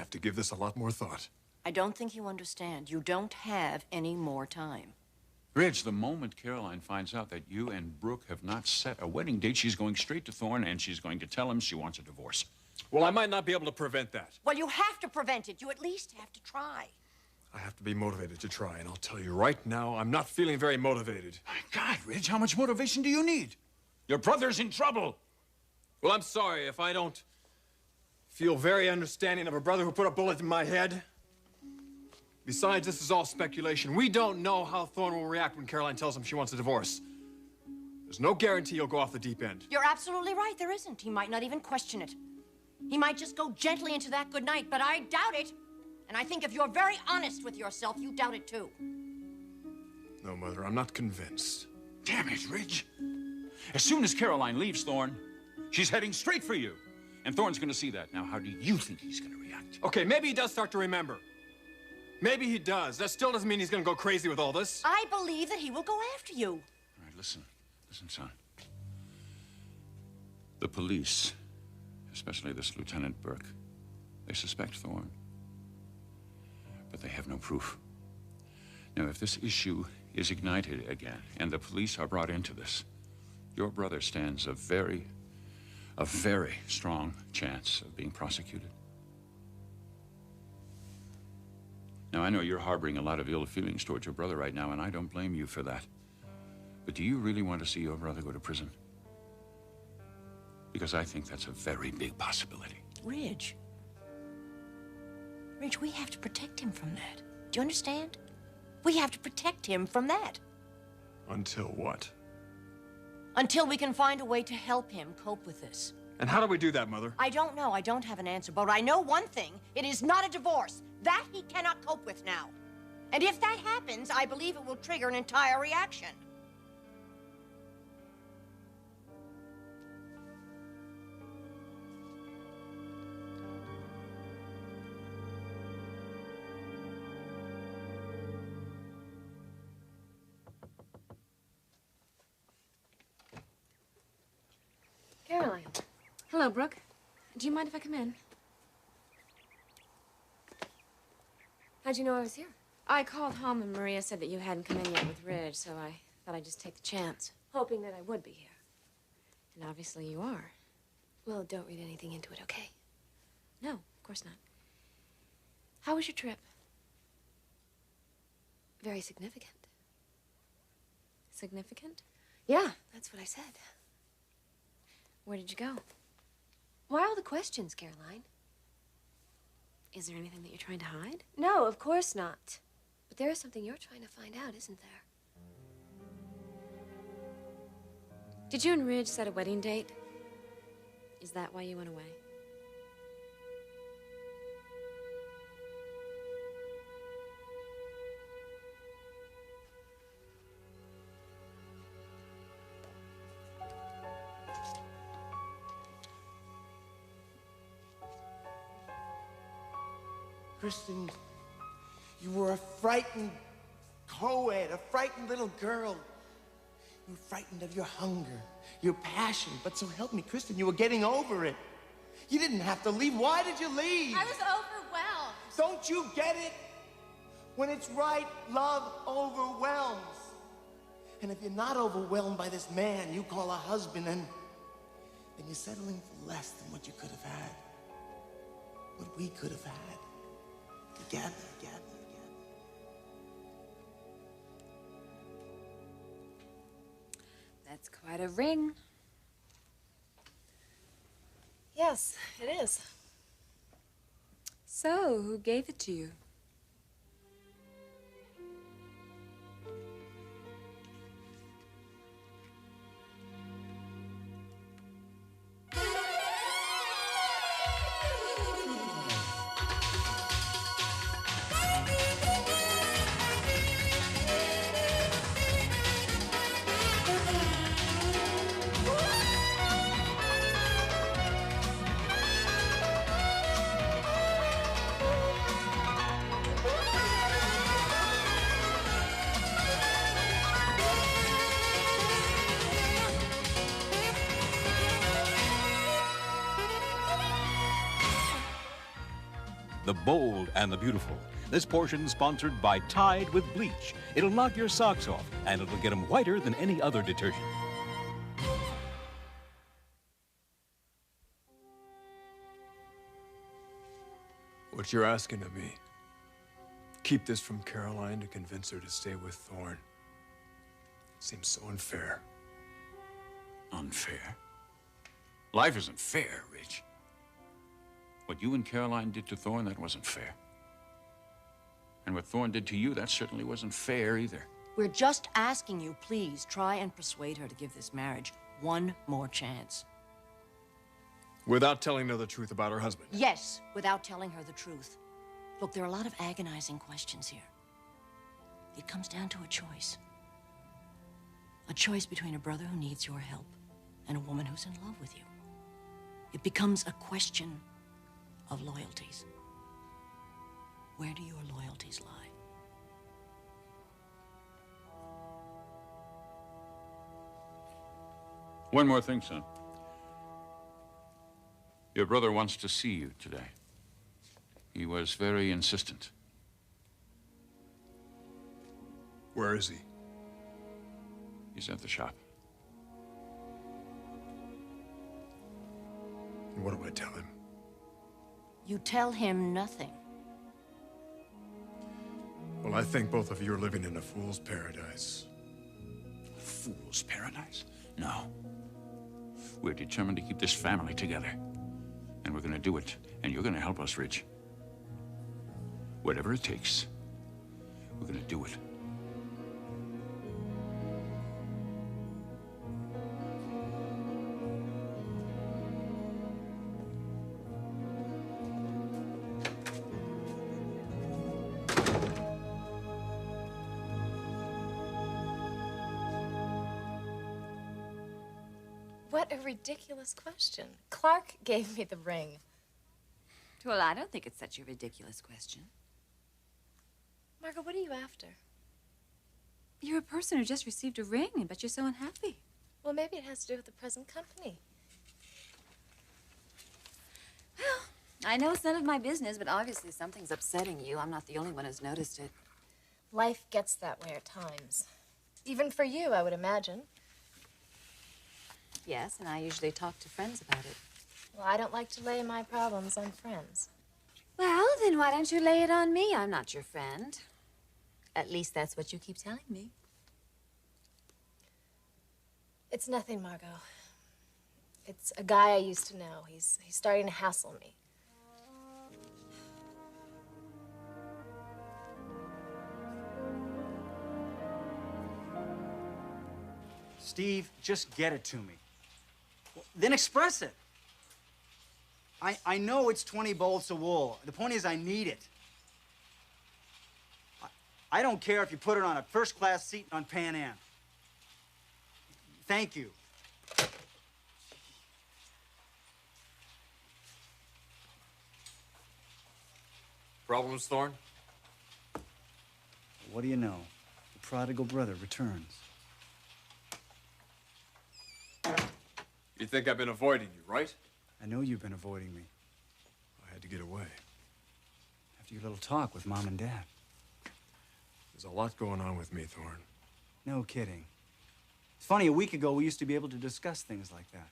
have to give this a lot more thought. I don't think you understand. You don't have any more time. Ridge, the moment Caroline finds out that you and Brooke have not set a wedding date, she's going straight to Thorne and she's going to tell him she wants a divorce. Well, I might not be able to prevent that. Well, you have to prevent it. You at least have to try. I have to be motivated to try, and I'll tell you right now, I'm not feeling very motivated. My God, Ridge, how much motivation do you need? Your brother's in trouble. Well, I'm sorry if I don't feel very understanding of a brother who put a bullet in my head. Besides, this is all speculation. We don't know how Thorne will react when Caroline tells him she wants a divorce. There's no guarantee he'll go off the deep end. You're absolutely right. There isn't. He might not even question it. He might just go gently into that good night, but I doubt it. And I think if you're very honest with yourself, you doubt it too. No, Mother, I'm not convinced. Damn it, Ridge. As soon as Caroline leaves Thorne, she's heading straight for you. And Thorne's going to see that. Now, how do you think he's going to react? Okay, maybe he does start to remember. Maybe he does. That still doesn't mean he's going to go crazy with all this. I believe that he will go after you. All right, listen. Listen, son. The police, especially this Lieutenant Burke, they suspect Thorne. But they have no proof. Now, if this issue is ignited again, and the police are brought into this, your brother stands a very strong chance of being prosecuted. Now, I know you're harboring a lot of ill feelings towards your brother right now, and I don't blame you for that. But do you really want to see your brother go to prison? Because I think that's a very big possibility. Ridge, we have to protect him from that. Do you understand? We have to protect him from that. Until what? Until we can find a way to help him cope with this. And how do we do that, Mother? I don't know. I don't have an answer. But I know one thing. It is not a divorce. That he cannot cope with now. And if that happens, I believe it will trigger an entire reaction. Caroline. Hello, Brooke. Do you mind if I come in? How'd you know I was here? I called home and Maria said that you hadn't come in yet with Ridge, so I thought I'd just take the chance, hoping that I would be here. And obviously you are. Well, don't read anything into it, okay? No, of course not. How was your trip? Very significant. Significant? Yeah, that's what I said. Where did you go? Why all the questions, Caroline? Is there anything that you're trying to hide? No, of course not. But there is something you're trying to find out, isn't there? Did you and Ridge set a wedding date? Is that why you went away? Kristen, you were a frightened co-ed, a frightened little girl. You were frightened of your hunger, your passion, but so help me, Kristen, you were getting over it. You didn't have to leave. Why did you leave? I was overwhelmed. Don't you get it? When it's right, love overwhelms. And if you're not overwhelmed by this man you call a husband, then you're settling for less than what you could have had. What we could have had. Together. That's quite a ring. Yes, it is. So, who gave it to you? the bold and the beautiful. This portion sponsored by Tide with Bleach. It'll knock your socks off, and it'll get them whiter than any other detergent. What you're asking of me, keep this from Caroline to convince her to stay with Thorne. Seems so unfair. Unfair? Life isn't fair, Rich. What you and Caroline did to Thorne, that wasn't fair. And what Thorne did to you, that certainly wasn't fair either. We're just asking you, please, try and persuade her to give this marriage one more chance. Without telling her the truth about her husband. Yes, without telling her the truth. Look, there are a lot of agonizing questions here. It comes down to a choice. A choice between a brother who needs your help and a woman who's in love with you. It becomes a question of loyalties. Where do your loyalties lie? One more thing, son. Your brother wants to see you today. He was very insistent. Where is he? He's at the shop. And what do I tell him? You tell him nothing. Well, I think both of you are living in a fool's paradise. Fool's paradise? No. We're determined to keep this family together. And we're gonna do it. And you're gonna help us, Rich. Whatever it takes, we're gonna do it. What a ridiculous question. Clarke gave me the ring. Well, I don't think it's such a ridiculous question. Margo, what are you after? You're a person who just received a ring, but you're so unhappy. Well, maybe it has to do with the present company. Well, I know it's none of my business, but obviously something's upsetting you. I'm not the only one who's noticed it. Life gets that way at times. Even for you, I would imagine. Yes, and I usually talk to friends about it. Well, I don't like to lay my problems on friends. Well, then why don't you lay it on me? I'm not your friend. At least that's what you keep telling me. It's nothing, Margo. It's a guy I used to know. He's starting to hassle me. Steve, just get it to me. Then express it. I know it's 20 bolts of wool. The point is I need it. I don't care if you put it on a first-class seat on Pan Am. Thank you. Problems, Thorne? What do you know? The prodigal brother returns. You think I've been avoiding you, right? I know you've been avoiding me. I had to get away. After your little talk with Mom and Dad. There's a lot going on with me, Thorne. No kidding. It's funny, a week ago we used to be able to discuss things like that.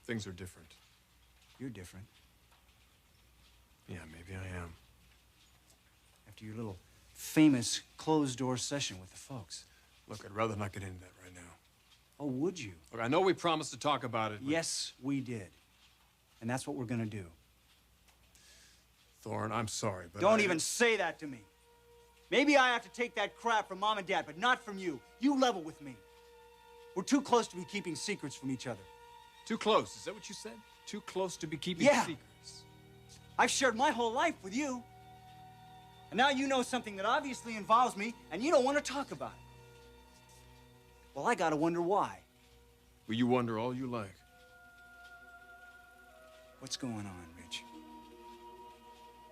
Things are different. You're different. Yeah, maybe I am. After your little famous closed-door session with the folks. Look, I'd rather not get into that right now. Oh, would you? Look, I know we promised to talk about it, but... Yes, we did. And that's what we're gonna do. Thorne, I'm sorry, but Don't even say that to me. Maybe I have to take that crap from Mom and Dad, but not from you. You level with me. We're too close to be keeping secrets from each other. Too close, is that what you said? Too close to be keeping secrets. I've shared my whole life with you. And now you know something that obviously involves me, and you don't want to talk about it. Well, I gotta wonder why. Well, you wonder all you like. What's going on, Rich?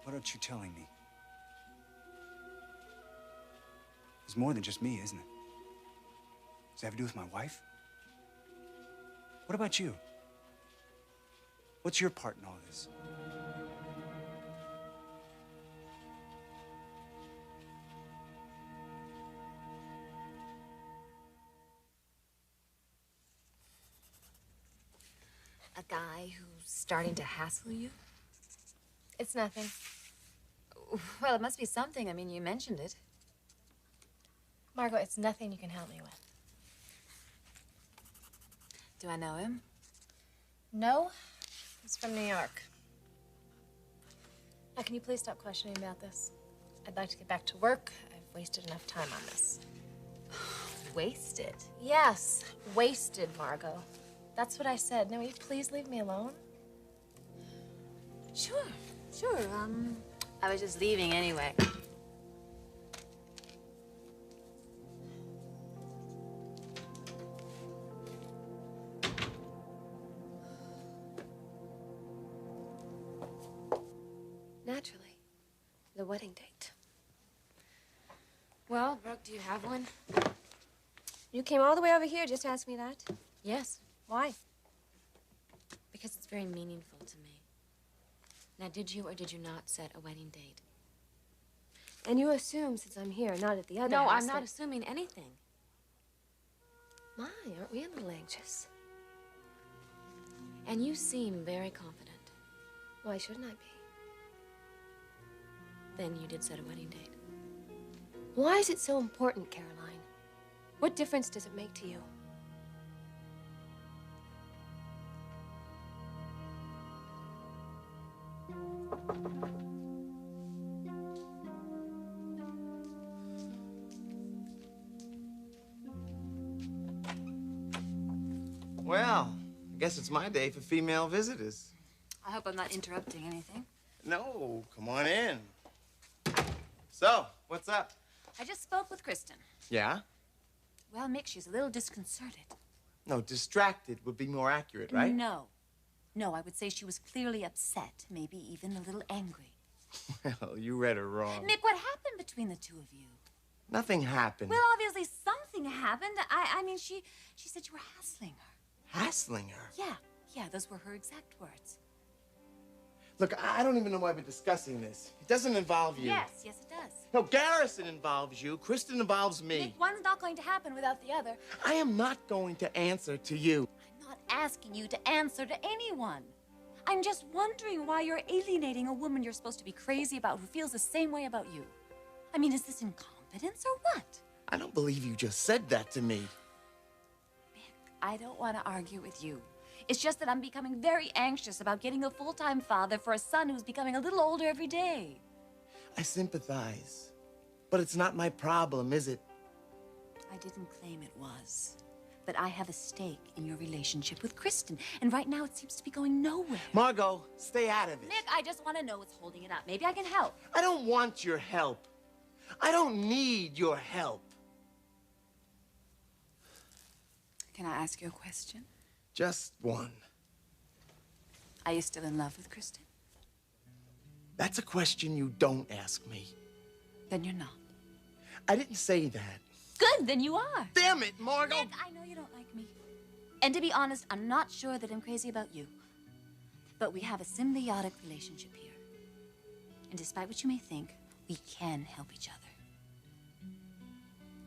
What aren't you telling me? It's more than just me, isn't it? Does it have to do with my wife? What about you? What's your part in all this? A guy who's starting to hassle you? It's nothing. Well, it must be something. I mean, you mentioned it. Margo, it's nothing you can help me with. Do I know him? No, he's from New York. Now, can you please stop questioning me about this? I'd like to get back to work. I've wasted enough time on this. Wasted? Yes, wasted, Margo. That's what I said. Now, will you please leave me alone? Sure. I was just leaving anyway. Naturally. The wedding date. Well, Brooke, do you have one? You came all the way over here just to ask me that? Yes. Why? Because it's very meaningful to me. Now, did you or did you not set a wedding date? And you assume, since I'm here, not at the other house... No, I'm not assuming anything. My, aren't we a little anxious? And you seem very confident. Why shouldn't I be? Then you did set a wedding date. Why is it so important, Caroline? What difference does it make to you? Well, I guess it's my day for female visitors. I hope I'm not interrupting anything. No, come on in. So, what's up? I just spoke with Kristen. Yeah? Well, Mick, she's a little disconcerted. No, distracted would be more accurate, right? No, I would say she was clearly upset, maybe even a little angry. Well, you read her wrong. Mick, what happened between the two of you? Nothing happened. Well, obviously something happened. I mean, she said you were hassling her. Hassling her? Yeah, those were her exact words. Look, I don't even know why we're discussing this. It doesn't involve you. Yes, it does. No, Garrison involves you. Kristen involves me. Mick, one's not going to happen without the other. I am not going to answer to you. I'm not asking you to answer to anyone. I'm just wondering why you're alienating a woman you're supposed to be crazy about who feels the same way about you. I mean, is this incompetence or what? I don't believe you just said that to me. Mick, I don't want to argue with you. It's just that I'm becoming very anxious about getting a full-time father for a son who's becoming a little older every day. I sympathize. But it's not my problem, is it? I didn't claim it was. But I have a stake in your relationship with Kristen. And right now it seems to be going nowhere. Margo, stay out of it. Mick, I just want to know what's holding it up. Maybe I can help. I don't want your help. I don't need your help. Can I ask you a question? Just one. Are you still in love with Kristen? That's a question you don't ask me. Then you're not. I didn't say that. Good, then you are. Damn it, Margo! Mick, I know you don't like me. And to be honest, I'm not sure that I'm crazy about you. But we have a symbiotic relationship here. And despite what you may think, we can help each other.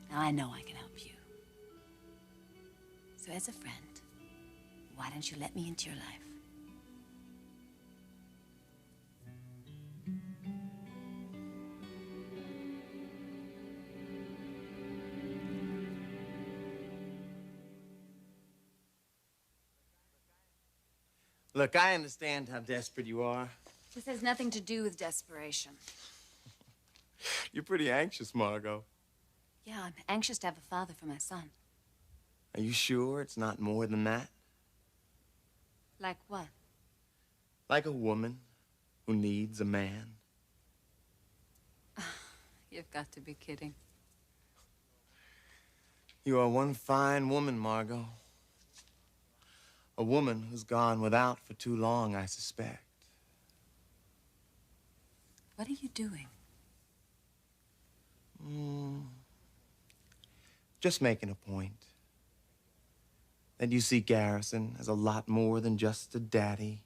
Now, I know I can help you. So as a friend, why don't you let me into your life? Look, I understand how desperate you are. This has nothing to do with desperation. You're pretty anxious, Margo. Yeah, I'm anxious to have a father for my son. Are you sure it's not more than that? Like what? Like a woman who needs a man. You've got to be kidding. You are one fine woman, Margo. A woman who's gone without for too long, I suspect. What are you doing? Just making a point. That you see Garrison as a lot more than just a daddy.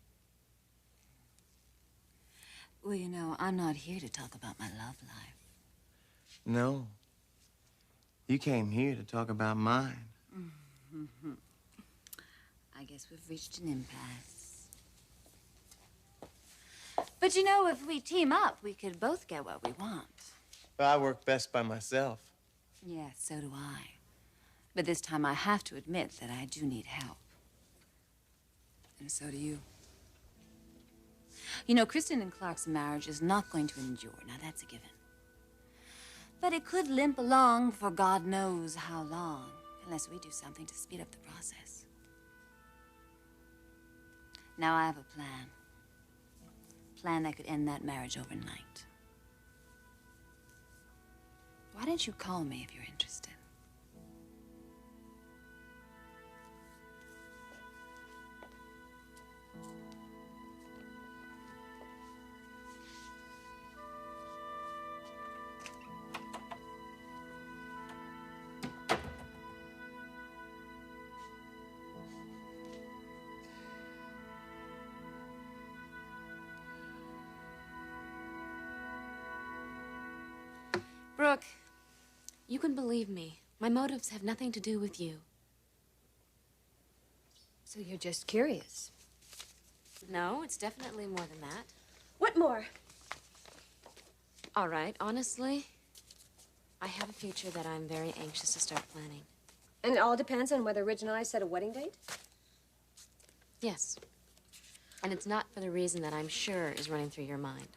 Well, you know, I'm not here to talk about my love life. No. You came here to talk about mine. I guess we've reached an impasse. But you know, if we team up, we could both get what we want. But I work best by myself. Yes, so do I. But this time I have to admit that I do need help. And so do you. You know, Kristen and Clarke's marriage is not going to endure. Now, that's a given. But it could limp along for God knows how long, unless we do something to speed up the process. Now I have a plan. A plan that could end that marriage overnight. Why don't you call me if you're interested? Brooke, you can believe me. My motives have nothing to do with you. So you're just curious? No, it's definitely more than that. What more? All right, honestly, I have a future that I'm very anxious to start planning. And it all depends on whether Ridge and I set a wedding date? Yes. And it's not for the reason that I'm sure is running through your mind.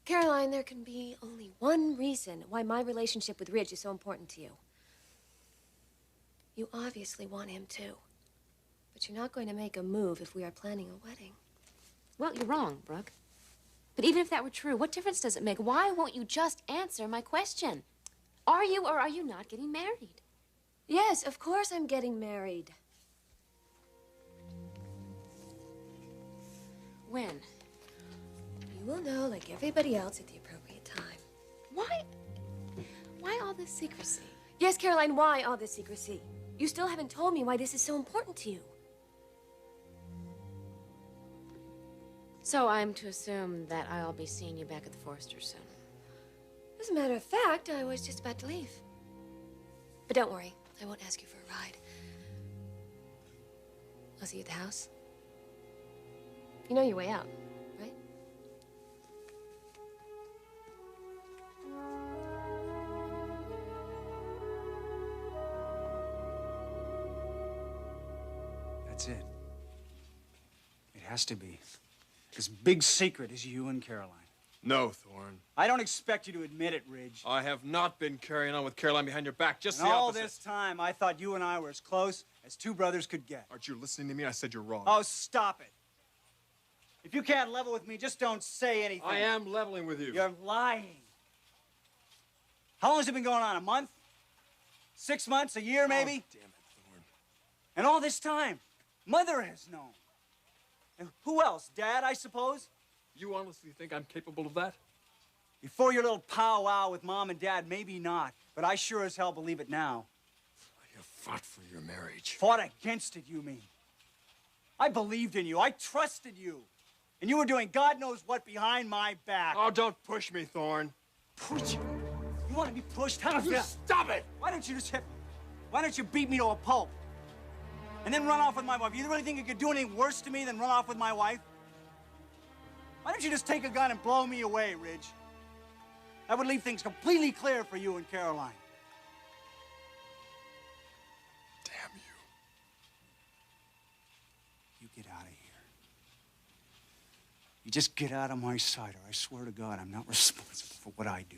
Caroline, there can be only one reason why my relationship with Ridge is so important to you. You obviously want him too. But you're not going to make a move if we are planning a wedding. Well, you're wrong, Brooke. But even if that were true, what difference does it make? Why won't you just answer my question? Are you or are you not getting married? Yes, of course I'm getting married. When? You will know like everybody else at the appropriate time. Why? Why all this secrecy? Yes, Caroline, why all this secrecy? You still haven't told me why this is so important to you. So I'm to assume that I'll be seeing you back at the Foresters soon. As a matter of fact, I was just about to leave. But don't worry, I won't ask you for a ride. I'll see you at the house. You know your way out, right? That's it. It has to be. This big secret is you and Caroline. No, Thorne. I don't expect you to admit it, Ridge. I have not been carrying on with Caroline behind your back, just And the all opposite. this time, I thought you and I were as close as two brothers could get. Aren't you listening to me? I said you're wrong. Oh, stop it. If you can't level with me, just don't say anything. I am leveling with you. You're lying. How long has it been going on? A month? 6 months? A year, maybe? Oh, damn it, Thorne. And all this time, Mother has known. And who else? Dad, I suppose? You honestly think I'm capable of that? Before your little powwow with Mom and Dad, maybe not. But I sure as hell believe it now. You fought for your marriage. Fought against it, you mean? I believed in you. I trusted you. And you were doing God knows what behind my back. Oh, don't push me, Thorne. Push you? You want to be pushed? How You stop it! Why don't you just hit me? Why don't you beat me to a pulp? And then run off with my wife? You really think you could do anything worse to me than run off with my wife? Why don't you just take a gun and blow me away, Ridge? That would leave things completely clear for you and Caroline. Damn you. You get out of here. You just get out of my sight, or I swear to God, I'm not responsible for what I do.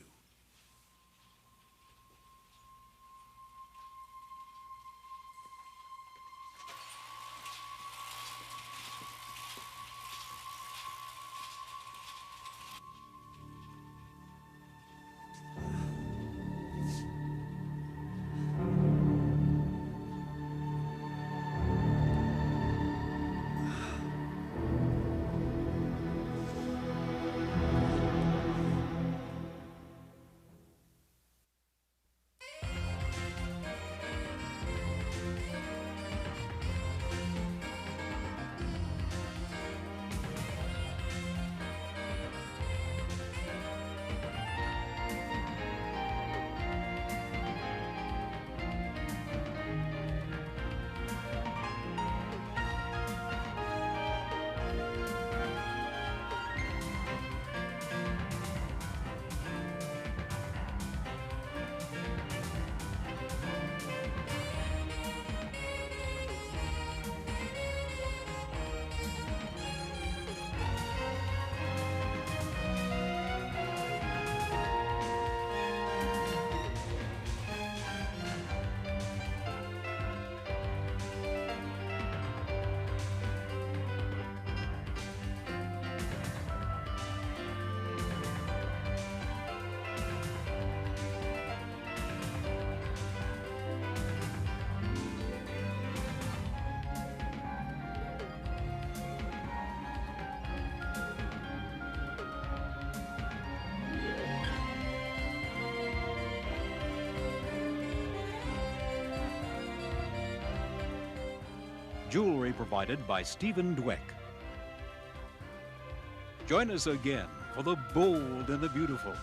Jewelry provided by Stephen Dweck. Join us again for the bold and the beautiful.